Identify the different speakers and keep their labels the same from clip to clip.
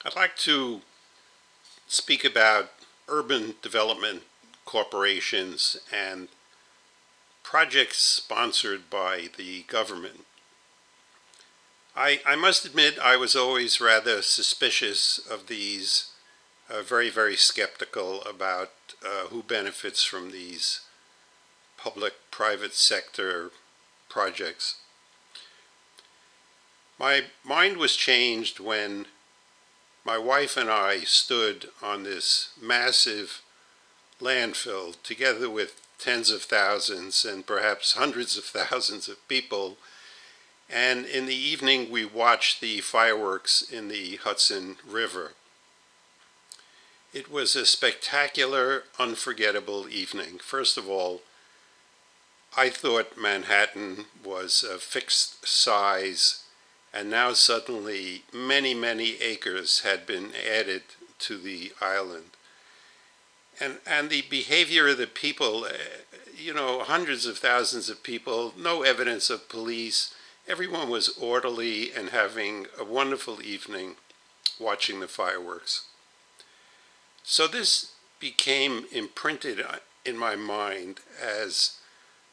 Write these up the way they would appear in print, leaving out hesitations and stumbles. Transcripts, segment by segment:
Speaker 1: I'd like to speak about urban development corporations and projects sponsored by the government. I must admit I was always rather suspicious of these, very skeptical about who benefits from these public-private sector projects. My mind was changed when my wife and I stood on this massive landfill together with tens of thousands and perhaps hundreds of thousands of people, and in the evening we watched the fireworks in the Hudson River. It was a spectacular, unforgettable evening. First of all, I thought Manhattan was a fixed size, and now suddenly many acres had been added to the island. And the behavior of the people, hundreds of thousands of people, no evidence of police. Everyone was orderly and having a wonderful evening watching the fireworks. So this became imprinted in my mind as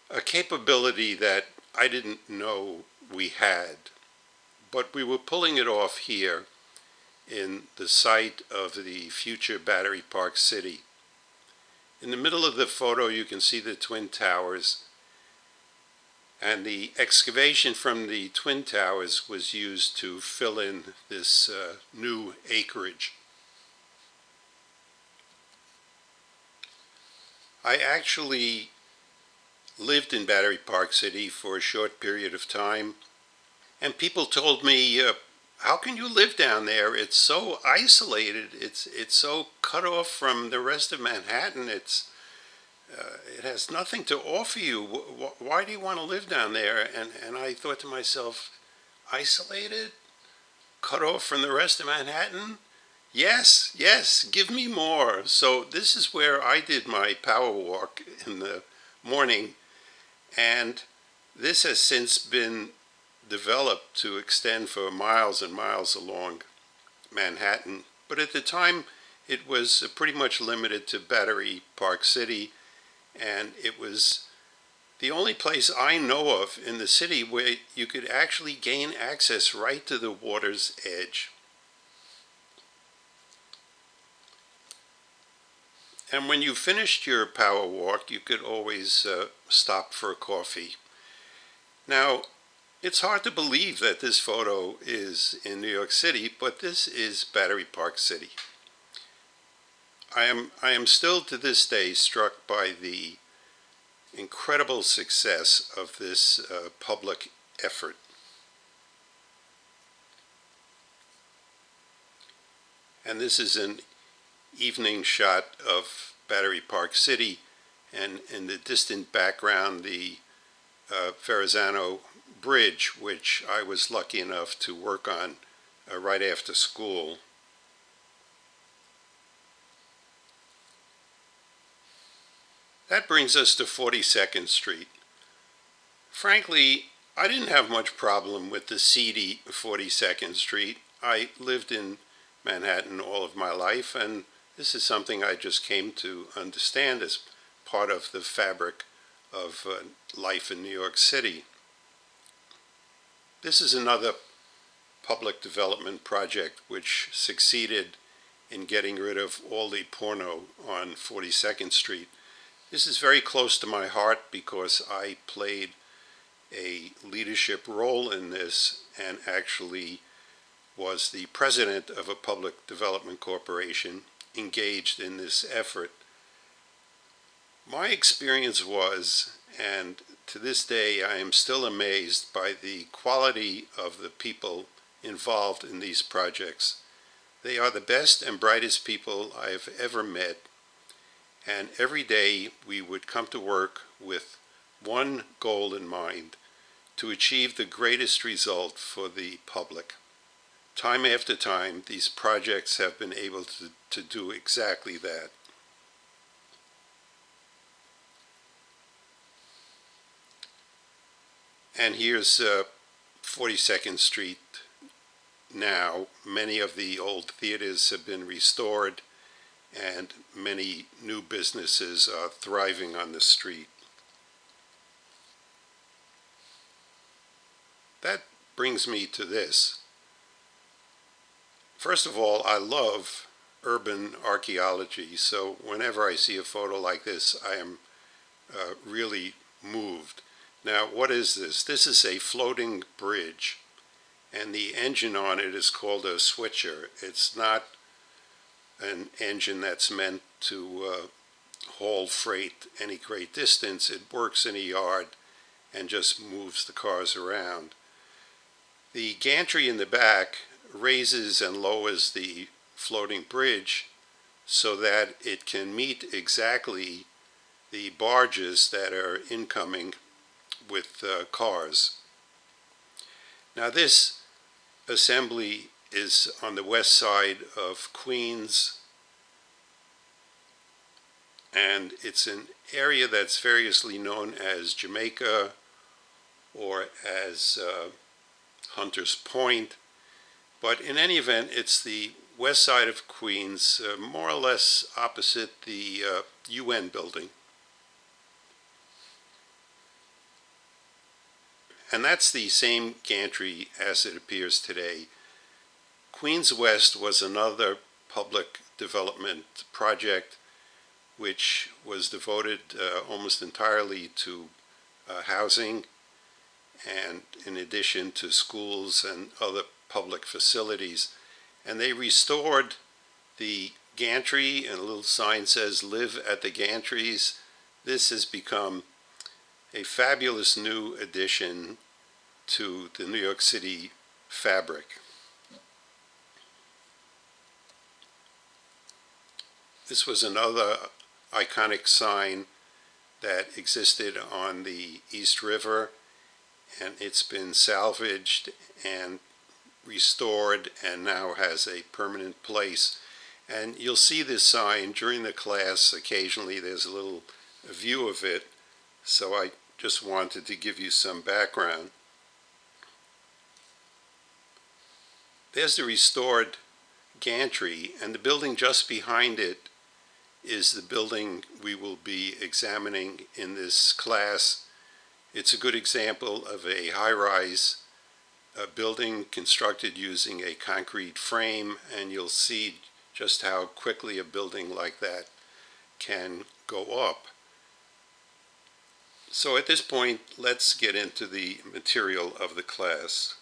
Speaker 1: a capability that I didn't know we had, but we were pulling it off here in the site of the future Battery Park City. In the middle of the photo you can see the Twin Towers, and the excavation from the Twin Towers was used to fill in this new acreage. I actually lived in Battery Park City for a short period of time, and people told me, how can you live down there? It's so isolated. It's so cut off from the rest of Manhattan. It has nothing to offer you. Why do you want to live down there? And I thought to myself, isolated? Cut off from the rest of Manhattan? Yes, give me more. So this is where I did my power walk in the morning, and this has since been developed to extend for miles and miles along Manhattan. But at the time, it was pretty much limited to Battery Park City, and it was the only place I know of in the city where you could actually gain access right to the water's edge. And when you finished your power walk, you could always stop for a coffee. Now, it's hard to believe that this photo is in New York City, but this is Battery Park City. I am still to this day struck by the incredible success of this public effort. And this is an evening shot of Battery Park City, and in the distant background the Verrazano Bridge, which I was lucky enough to work on right after school. That brings us to 42nd Street. Frankly, I didn't have much problem with the seedy 42nd Street. I lived in Manhattan all of my life, and this is something I just came to understand as part of the fabric of life in New York City. This is another public development project which succeeded in getting rid of all the porno on 42nd Street. This is very close to my heart because I played a leadership role in this and actually was the president of a public development corporation engaged in this effort. My experience was, and to this day I am still amazed by the quality of the people involved in these projects. They are the best and brightest people I have ever met, and every day we would come to work with one goal in mind: to achieve the greatest result for the public. Time after time, these projects have been able to do exactly that. And here's 42nd Street now. Many of the old theaters have been restored, and many new businesses are thriving on the street. That brings me to this. First of all, I love urban archaeology, so whenever I see a photo like this, I am really moved. Now, what is this? This is a floating bridge, and the engine on it is called a switcher. It's not an engine that's meant to haul freight any great distance. It works in a yard and just moves the cars around. The gantry in the back raises and lowers the floating bridge so that it can meet exactly the barges that are incoming with cars. Now, this assembly is on the west side of Queens, and it's an area that's variously known as Jamaica or as Hunter's Point. But in any event, it's the west side of Queens, more or less opposite the UN building. And that's the same gantry as it appears today. Queens West was another public development project which was devoted almost entirely to housing, and in addition to schools and other public facilities. And they restored the gantry, and a little sign says, "Live at the Gantries." This has become a fabulous new addition to the New York City fabric. This was another iconic sign that existed on the East River, and it's been salvaged and restored and now has a permanent place. And you'll see this sign during the class. Occasionally there's a little view of it, so I just wanted to give you some background. There's the restored gantry, and the building just behind it is the building we will be examining in this class. It's a good example of a high-rise building constructed using a concrete frame, and you'll see just how quickly a building like that can go up. So at this point, let's get into the material of the class.